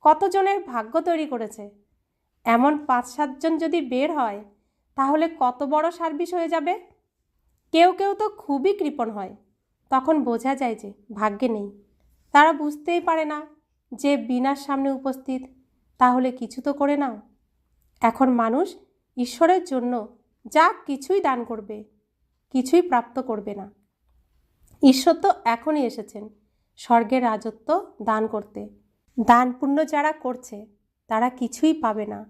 কতজনের ভাগ্য তৈরি করেছে। এমন 5-7 জন যদি বের হয়, তাহলে কত বড় সার্ভিস হয়ে যাবে। কেউ কেউ তো খুবই কৃপণ হয়, তখন বোঝা যায় যে ভাগ্যে নেই। তারা বুঝতেই পারে না যে বিনার সামনে উপস্থিত, তাহলে কিছু তো করে নাও। এখন মানুষ ঈশ্বরের জন্য যা কিছুই দান করবে, কিছুই প্রাপ্ত করবে না। ঈশ্বর তো এখনই এসেছেন স্বর্গের রাজত্ব দান করতে। দান পুণ্য যারা করছে তারা কিছুই পাবে না।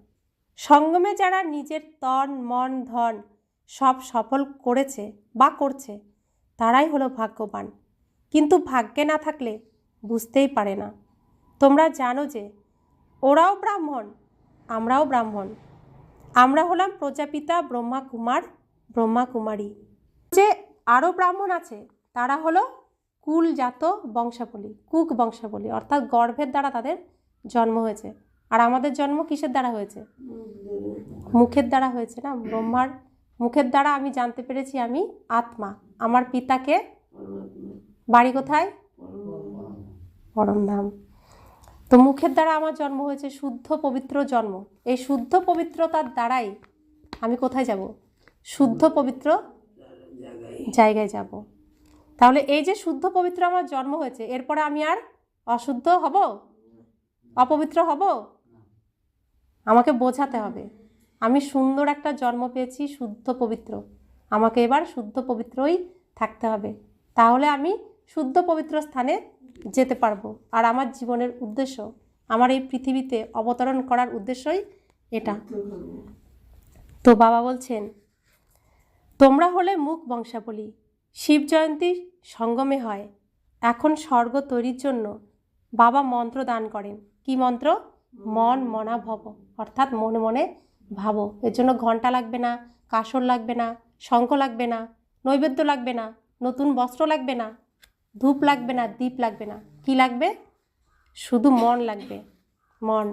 সঙ্গমে যারা নিজের তন মন ধন সব সফল করেছে বা করছে, তারাই হলো ভাগ্যবান। কিন্তু ভাগ্যে না থাকলে বুঝতেই পারে না। তোমরা জানো যে ওরাও ব্রাহ্মণ, আমরাও ব্রাহ্মণ। আমরা হলাম প্রজাপিতা ব্রহ্মা কুমার, ব্রহ্মা কুমারী। যে আরও ব্রাহ্মণ আছে তারা হলো কুলজাত বংশাবলী, কুক বংশাবলী, অর্থাৎ গর্ভের দ্বারা তাদের জন্ম হয়েছে। আর আমাদের জন্ম কিসের দ্বারা হয়েছে? মুখের দ্বারা হয়েছে না। ব্রহ্মার মুখের দ্বারা আমি জানতে পেরেছি আমি আত্মা। আমার পিতাকে বাড়ি কোথায়? পরমধাম। তো মুখের দ্বারা আমার জন্ম হয়েছে, শুদ্ধ পবিত্র জন্ম। এই শুদ্ধ পবিত্রতার দ্বারাই আমি কোথায় যাব? শুদ্ধ পবিত্র জায়গায় যাব। তাহলে এই যে শুদ্ধ পবিত্র আমার জন্ম হয়েছে, এরপরে আমি আর অশুদ্ধ হব, অপবিত্র হব? আমাকে বোঝাতে হবে আমি সুন্দর একটা জন্ম পেয়েছি, শুদ্ধ পবিত্র। আমাকে এবার শুদ্ধ পবিত্রই থাকতে হবে, তাহলে আমি শুদ্ধ পবিত্র স্থানে যেতে পারবো। আর আমার জীবনের উদ্দেশ্য, আমার এই পৃথিবীতে অবতরণ করার উদ্দেশ্যই এটা। তো বাবা বলছেন, তোমরা হলে মুখ বংশাবলী। শিব জয়ন্তী সঙ্গমে হয়। এখন স্বর্গ তৈরির জন্য বাবা মন্ত্র দান করেন। কি মন্ত্র? মন মনা ভব, অর্থাৎ মনে মনে ভাবো। এর জন্য ঘণ্টা লাগবে না, কাসর লাগবে না, শঙ্খ লাগবে না, নৈবেদ্য লাগবে না, নতুন বস্ত্র লাগবে না, ধূপ লাগবে না, দীপ লাগবে না। কি লাগবে? শুধু মন লাগবে, মন।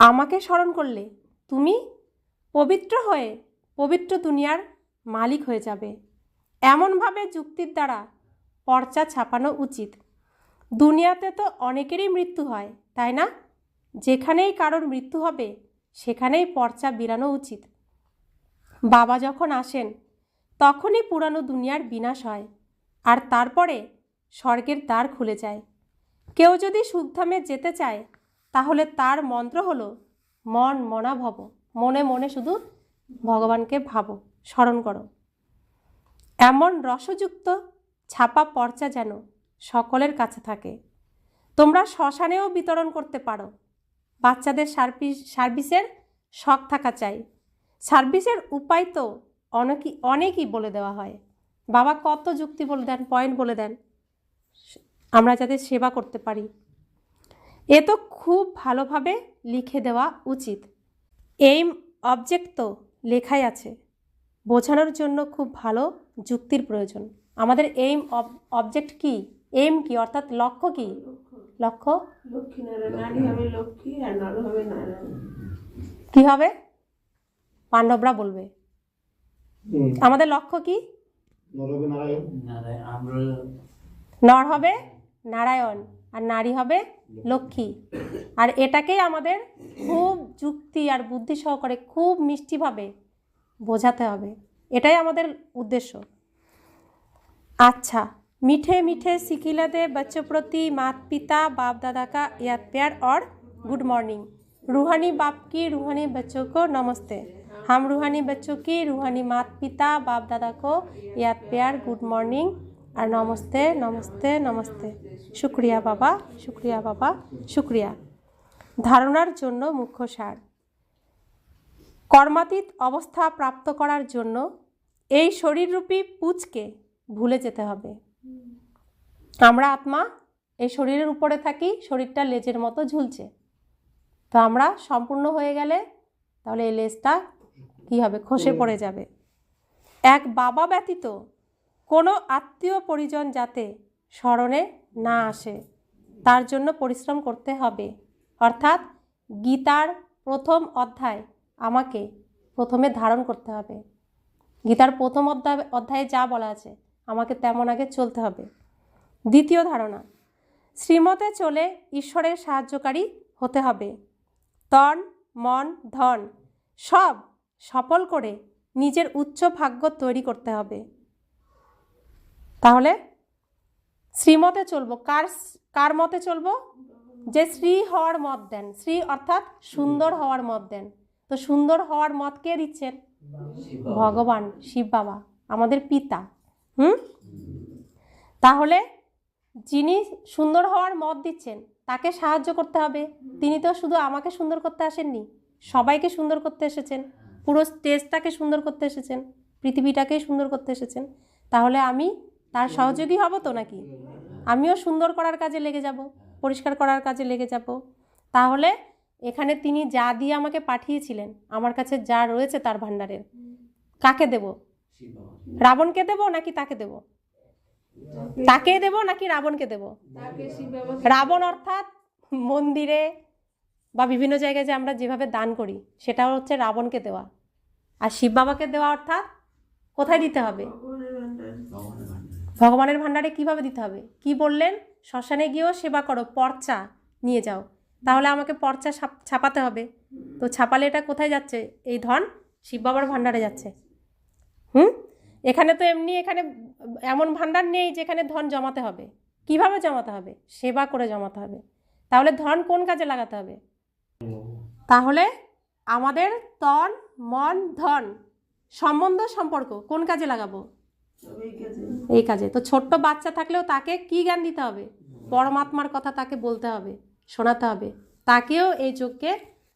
আমাকে স্মরণ করলে তুমি পবিত্র হয়ে পবিত্র দুনিয়ার মালিক হয়ে যাবে। এমনভাবে যুক্তির দ্বারা পর্চা ছাপানো উচিত। দুনিয়াতে তো অনেকেরই মৃত্যু হয়, তাই না? যেখানেই কারোর মৃত্যু হবে সেখানেই পর্চা বিরানো উচিত। বাবা যখন আসেন তখনই পুরানো দুনিয়ার বিনাশ হয়, আর তারপরে স্বর্গের দ্বার খুলে যায়। কেউ যদি সুখধামে যেতে চায় তাহলে তার মন্ত্র হলো মন মনা ভব। মনে মনে শুধু ভগবানকে ভাবো, স্মরণ করো। এমন রসযুক্ত ছাপা পর্চা যেন সকলের কাছে থাকে। তোমরা শ্মশানেও বিতরণ করতে পারো। বাচ্চাদের সার্ভিসের শখ থাকা চাই। সার্ভিসের উপায় তো অনেকই বলে দেওয়া হয়। বাবা কত যুক্তি বলে দেন, পয়েন্ট বলে দেন, আমরা যাতে সেবা করতে পারি। এ তো খুব ভালোভাবে লিখে দেওয়া উচিত। এইম অবজেক্ট তো লেখাই আছে। বোঝানোর জন্য খুব ভালো যুক্তির প্রয়োজন। আমাদের এইম অবজেক্ট কি? এম কি অর্থাৎ লক্ষ্য কি? লক্ষ্য লক্ষ্মী নারায়ণ, নারী হবে লক্ষ্মী আর নর হবে নারায়ণ। কি হবে? পাণ্ডবরা বলবে আমাদের লক্ষ্য কি? নর হবে নারায়ণ আর নারী হবে লক্ষ্মী। আর এটাকেই আমাদের খুব যুক্তি আর বুদ্ধি সহকারে খুব মিষ্টিভাবে বোঝাতে হবে, এটাই আমাদের উদ্দেশ্য। अच्छा, मीठे मीठे सिखिलाते बच्चों प्रति माता पिता बाप दादा का याद प्यार और गुड मॉर्निंग। रूहानी बाप की रूहानी बच्चों को नमस्ते। हम रूहानी बच्चों की रूहानी माता पिता बाप दादा को याद प्यार गुड मॉर्निंग और नमस्ते नमस्ते नमस्ते। शुक्रिया बाबा, शुक्रिया बाबा, शुक्रिया। धारणार जन्य मुख्य सार। কর্মাতীত অবস্থা প্রাপ্ত করার জন্য এই শরীররূপী পুঁজকে ভুলে যেতে হবে। আমরা আত্মা এই শরীরের উপরে থাকি, শরীরটা লেজের মতো ঝুলছে। তো আমরা সম্পূর্ণ হয়ে গেলে তাহলে এই লেজটা কী হবে? খসে পড়ে যাবে। এক বাবা ব্যতীত কোনো আত্মীয় পরিজন যাতে স্মরণে না আসে তার জন্য পরিশ্রম করতে হবে। অর্থাৎ গীতার প্রথম অধ্যায় আমাকে প্রথমে ধারণ করতে হবে। গীতার প্রথম অধ্যায়ে যা বলা আছে আমাকে তেমন আগে চলতে হবে। দ্বিতীয় ধারণা, শ্রীমতে চলে ঈশ্বরের সাহায্যকারী হতে হবে। তন মন ধন সব সফল করে নিজের উচ্চ ভাগ্য তৈরি করতে হবে। তাহলে শ্রীমতে চলবো, কার মতে চলবো? যে শ্রী হওয়ার মত দেন। শ্রী অর্থাৎ সুন্দর হওয়ার মত দেন। তো সুন্দর হওয়ার মত কে দিচ্ছেন? ভগবান শিব বাবা, আমাদের পিতা। তাহলে যিনি সুন্দর হওয়ার মত দিচ্ছেন তাকে সাহায্য করতে হবে। তিনি তো শুধু আমাকে সুন্দর করতে আসেননি, সবাইকে সুন্দর করতে এসেছেন, পুরো স্টেজটাকে সুন্দর করতে এসেছেন, পৃথিবীটাকেই সুন্দর করতে এসেছেন। তাহলে আমি তার সহযোগী হব তো নাকি? আমিও সুন্দর করার কাজে লেগে যাব, পরিষ্কার করার কাজে লেগে যাব। তাহলে এখানে তিনি যা দিয়ে আমাকে পাঠিয়েছিলেন, আমার কাছে যা রয়েছে তার ভাণ্ডারের, কাকে দেব? রাবণকে দেব নাকি তাকে দেব? তাকে দেব নাকি রাবণকে দেব? রাবণ অর্থাৎ মন্দিরে বা বিভিন্ন জায়গায় যে আমরা যেভাবে দান করি সেটা হচ্ছে রাবণকে দেওয়া। আর শিব বাবাকে দেওয়া অর্থাৎ কোথায় দিতে হবে? ভগবানের ভাণ্ডারে। কিভাবে দিতে হবে? কি বললেন? শ্মশানে গিয়েও সেবা করো, পর্চা নিয়ে যাও। তাহলে আমাকে পর্চা ছাপাতে হবে। তো ছাপালে এটা কোথায় যাচ্ছে? এই ধন শিব বাবার ভাণ্ডারে যাচ্ছে। এখানে তো এমনি এখানে এমন ভাণ্ডার নেই যেখানে ধন জমাতে হবে। কিভাবে জমাতে হবে? সেবা করে জমাতে হবে। তাহলে ধন কোন কাজে লাগাতে হবে? তাহলে আমাদের তন মন ধন সম্বন্ধ সম্পর্ক কোন কাজে লাগাবো? এই কাজে। তো ছোট্ট বাচ্চা থাকলেও তাকে কি জ্ঞান দিতে হবে? পরমাত্মার কথা তাকে বলতে হবে, শোনাতে হবে, তাকেও এই যজ্ঞে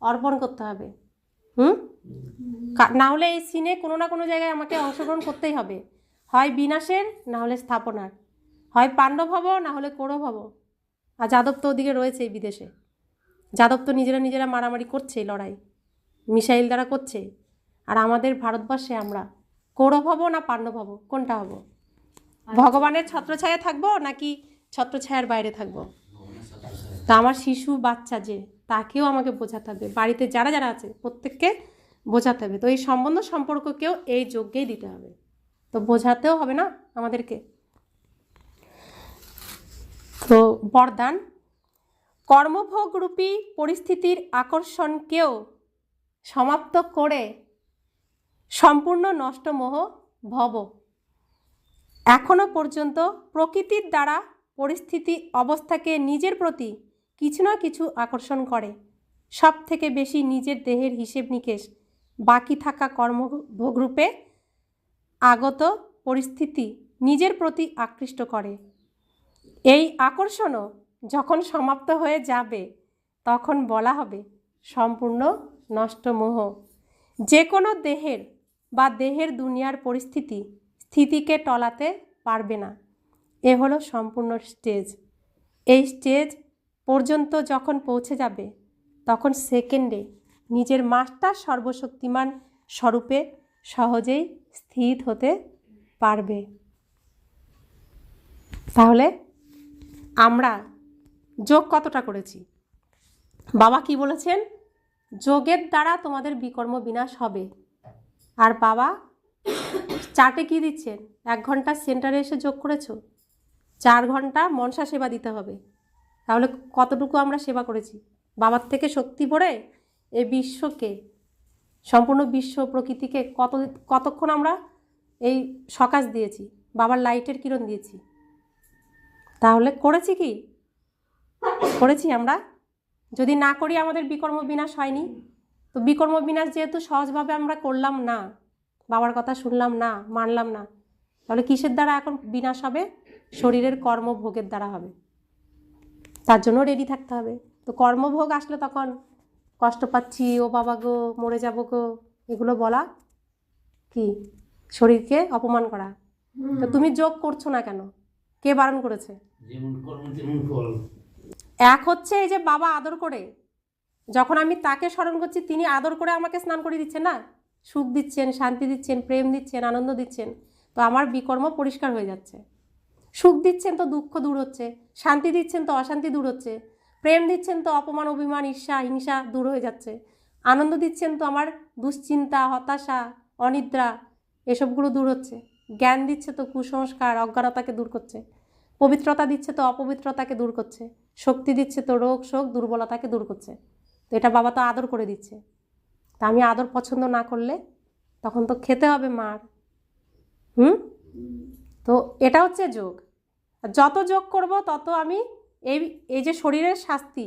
অর্পণ করতে হবে। না হলে এই সিনে কোনো না কোনো জায়গায় আমাকে অংশগ্রহণ করতেই হবে। হয় বিনাশের, না হলে স্থাপনার। হয় পাণ্ডব হব, না হলে কৌরব হব। আর যাদব তো ওদিকে রয়েছে এই বিদেশে। যাদব তো নিজেরা মারামারি করছে, লড়াই মিসাইল দ্বারা করছে। আর আমাদের ভারতবর্ষে আমরা কৌরব হব না পাণ্ডব হব? কোনটা হব? ভগবানের ছত্রছায়া থাকবো নাকি ছত্রছায়ার বাইরে থাকবো? তা আমার শিশু বাচ্চা যে, তাকেও আমাকে বোঝাতে হবে। বাড়িতে যারা যারা আছে প্রত্যেককে বোঝাতে হবে। তো এই সম্বন্ধ সম্পর্ককেও এই যজ্ঞেই দিতে হবে। তো বোঝাতেও হবে না আমাদেরকে। তো বরদান, কর্মভোগরূপী পরিস্থিতির আকর্ষণকেও সমাপ্ত করে সম্পূর্ণ নষ্ট মোহ ভব। এখনো পর্যন্ত প্রকৃতির দ্বারা পরিস্থিতি অবস্থাকে নিজের প্রতি কিছু না কিছু আকর্ষণ করে। সব থেকে বেশি নিজের দেহের হিসেব নিকেশ বাকি থাকা কর্মভোগরূপে আগত পরিস্থিতি নিজের প্রতি আকৃষ্ট করে। এই আকর্ষণও যখন সমাপ্ত হয়ে যাবে তখন বলা হবে সম্পূর্ণ নষ্ট মোহ। যে কোনো দেহের বা দেহের দুনিয়ার পরিস্থিতি স্থিতিকে টলাতে পারবে না। এ হলো সম্পূর্ণ স্টেজ। এই স্টেজ পর্যন্ত যখন পৌঁছে যাবে তখন সেকেন্ডে নিজের মাস্টার সর্বশক্তিমান স্বরূপে সহজেই স্থির হতে পারবে। তাহলে আমরা যোগ কতটা করেছি? বাবা কি বলেছেন? যোগের দ্বারা তোমাদের বিকর্ম বিনাশ হবে। আর বাবা চার্টে কি দিচ্ছেন? 1 ঘন্টা সেন্টারে এসে যোগ করেছো, 4 ঘন্টা মনসা সেবা দিতে হবে। তাহলে কতটুকু আমরা সেবা করেছি? বাবার থেকে শক্তি ভরে এই বিশ্বকে, সম্পূর্ণ বিশ্ব প্রকৃতিকে কতক্ষণ আমরা এই সকাশ দিয়েছি, বাবার লাইটের কিরণ দিয়েছি। তাহলে করেছি কি? করেছি আমরা? যদি না করি আমাদের বিকর্ম বিনাশ হয়নি। তো বিকর্ম বিনাশ যেহেতু সহজভাবে আমরা করলাম না, বাবার কথা শুনলাম না, মানলাম না, তাহলে কিসের দ্বারা এখন বিনাশ হবে? শরীরের কর্মভোগের দ্বারা হবে। তার জন্য রেডি থাকতে হবে। তো কর্মভোগ আসলে তখন কষ্ট পাচ্ছি, ও বাবা গো, মরে যাব গো, এগুলো বলা কি? শরীরকে অপমান করা। তো তুমি যোগ করছো না কেন? কে বারণ করেছে? যেমন কর্ম তেমন ফল। এক হচ্ছে এই যে বাবা আদর করে, যখন আমি তাকে স্মরণ করছি, তিনি আদর করে আমাকে স্নান করে দিচ্ছেন না, সুখ দিচ্ছেন, শান্তি দিচ্ছেন, প্রেম দিচ্ছেন, আনন্দ দিচ্ছেন। তো আমার বিকর্ম পরিষ্কার হয়ে যাচ্ছে। সুখ দিচ্ছেন তো দুঃখ দূর হচ্ছে, শান্তি দিচ্ছেন তো অশান্তি দূর হচ্ছে, প্রেম দিচ্ছেন তো অপমান, অভিমান, ঈর্ষা, হিংসা দূর হয়ে যাচ্ছে, আনন্দ দিচ্ছেন তো আমার দুশ্চিন্তা, হতাশা, অনিদ্রা এসবগুলো দূর হচ্ছে, জ্ঞান দিচ্ছে তো কুসংস্কার, অজ্ঞানতাকে দূর করছে, পবিত্রতা দিচ্ছে তো অপবিত্রতাকে দূর করছে, শক্তি দিচ্ছে তো রোগ শোক দুর্বলতাকে দূর করছে। তো এটা বাবা তো আদর করে দিচ্ছে। তা আমি আদর পছন্দ না করলে তখন তো খেতে হবে মার। তো এটা হচ্ছে যোগ। যত যোগ করব তত আমি এই যে শরীরের শাস্তি,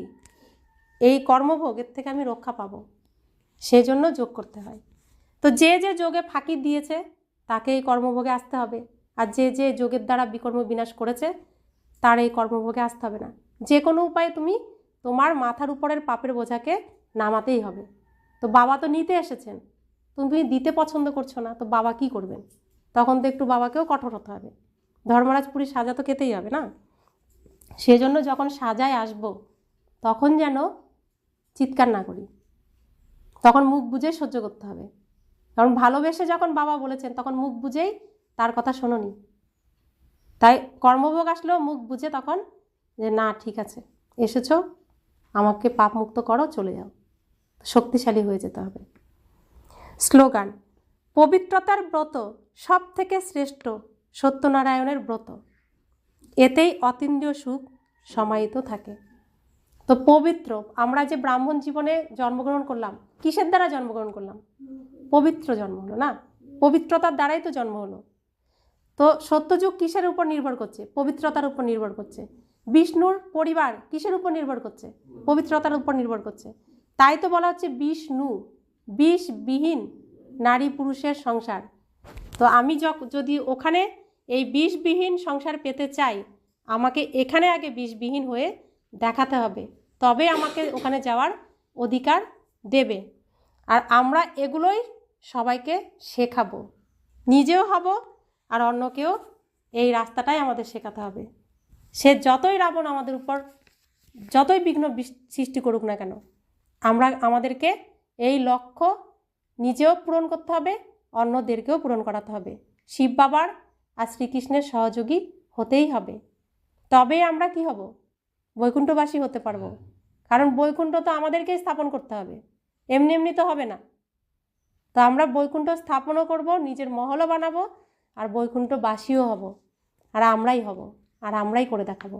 এই কর্মভোগের থেকে আমি রক্ষা পাবো। সেই জন্য যোগ করতে হয়। তো যে যে যোগে ফাঁকি দিয়েছে তাকে এই কর্মভোগে আসতে হবে, আর যে যে যোগের দ্বারা বিকর্ম বিনাশ করেছে তার এই কর্মভোগে আসতে হবে না। যে কোনো উপায়ে তুমি তোমার মাথার উপরের পাপের বোঝাকে নামাতেই হবে। তো বাবা তো নিতে এসেছেন, তুমি দিতে পছন্দ করছো না, তো বাবা কি করবেন? তখন তো একটু বাবাকেও কঠোর হতে হবে। ধর্মরাজ পুরী সাজা তো খেতেই হবে না? সেজন্য যখন সাজায় আসব তখন যেন চিৎকার না করি, তখন মুখ বুঝে সহ্য করতে হবে। কারণ ভালোবেসে যখন বাবা বলেছেন তখন মুখ বুঝেই তার কথা শোনোনি। তাই কর্মভোগ আসলেও মুখ বুঝে তখন যে না ঠিক আছে, এসেছো, আমাকে পাপ মুক্ত করো, চলে যাও। শক্তিশালী হয়ে যেতে হবে। স্লোগান: পবিত্রতার ব্রত সব থেকে শ্রেষ্ঠ সত্যনারায়ণের ব্রত, এতেই অতীন্দ্রিয় সুখ সমাহিত থাকে। তো পবিত্র, আমরা যে ব্রাহ্মণ জীবনে জন্মগ্রহণ করলাম, কিসের দ্বারা জন্মগ্রহণ করলাম? পবিত্র জন্ম হলো না? পবিত্রতার দ্বারাই তো জন্ম হলো। তো সত্যযুগ কিসের উপর নির্ভর করছে? পবিত্রতার উপর নির্ভর করছে। বিষ্ণুর পরিবার কিসের উপর নির্ভর করছে? পবিত্রতার উপর নির্ভর করছে। তাই তো বলা হচ্ছে বিষ্ণু, বিষবিহীন নারী পুরুষের সংসার। তো আমি যদি ওখানে এই বিষবিহীন সংসার পেতে চাই, আমাকে এখানে আগে বিষবিহীন হয়ে দেখাতে হবে, তবে আমাকে ওখানে যাওয়ার অধিকার দেবে। আর আমরা এগুলোই সবাইকে শেখাবো, নিজেও হব আর অন্যকেও এই রাস্তাটাই আমাদের শেখাতে হবে। সে যতই রাবণ আমাদের উপর যতই বিঘ্ন সৃষ্টি করুক না কেন, আমাদেরকে এই লক্ষ্য নিজেও পূরণ করতে হবে, অন্যদেরকেও পূরণ করাতে হবে। শিব বাবার আর শ্রীকৃষ্ণের সহযোগী হতেই হবে, তবেই আমরা কি হব? বৈকুণ্ঠবাসী হতে পারবো। কারণ বৈকুণ্ঠ তো আমাদেরকেই স্থাপন করতে হবে, এমনি এমনি তো হবে না। তো আমরা বৈকুণ্ঠ স্থাপনও করব, নিজের মহলও বানাবো, আর বৈকুণ্ঠবাসীও হব, আর আমরাই হব, আর আমরাই করে দেখাবো।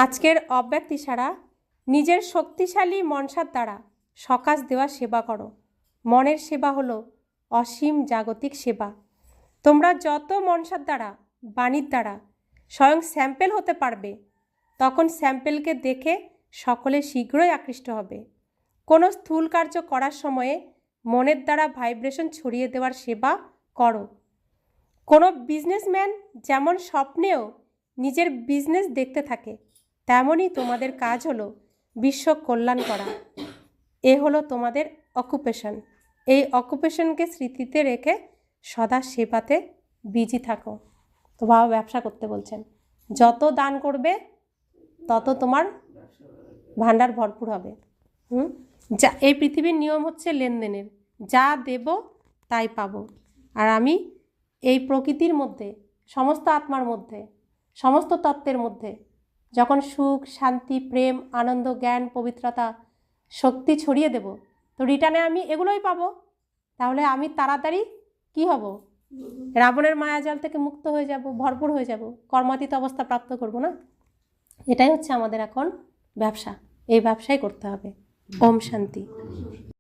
আজকের অব্যক্ত ইশারা: নিজের শক্তিশালী মনসার দ্বারা সকাশ দেওয়া সেবা করো। মনের সেবা হলো অসীম জাগতিক সেবা। তোমরা যত মনসার দ্বারা, বাণীর দ্বারা স্বয়ং স্যাম্পেল হতে পারবে, তখন স্যাম্পেলকে দেখে সকলে শীঘ্রই আকৃষ্ট হবে। কোনো স্থূল কার্য করার সময়ে মনের দ্বারা ভাইব্রেশন ছড়িয়ে দেওয়ার সেবা করো। কোনো বিজনেসম্যান যেমন স্বপ্নেও নিজের বিজনেস দেখতে থাকে, তেমনই তোমাদের কাজ হলো বিশ্ব কল্যাণ করা। এ হলো তোমাদের অকুপেশন। এই অকুপেশনকে স্মৃতিতে রেখে সদা সেবাতে বিজি থাকো। তো বাবা ব্যবসা করতে বলছেন, যত দান করবে তত তোমার ভাণ্ডার ভরপুর হবে। যা এই পৃথিবীর নিয়ম হচ্ছে লেনদেনের, যা দেব তাই পাবো। আর আমি এই প্রকৃতির মধ্যে, সমস্ত আত্মার মধ্যে, সমস্ত তত্ত্বের মধ্যে যখন সুখ, শান্তি, প্রেম, আনন্দ, জ্ঞান, পবিত্রতা, শক্তি ছড়িয়ে দেব, তো রিটার্নে আমি এগুলোই পাবো। তাহলে আমি তাড়াতাড়ি কি হব? রাবণের মায়াজাল থেকে মুক্ত হয়ে যাব, ভরপুর হয়ে যাব, কর্মাতীত অবস্থা প্রাপ্ত করব না? এটাই হচ্ছে আমাদের এখন ব্যবসা। এই ব্যবসাই করতে হবে। ওম শান্তি।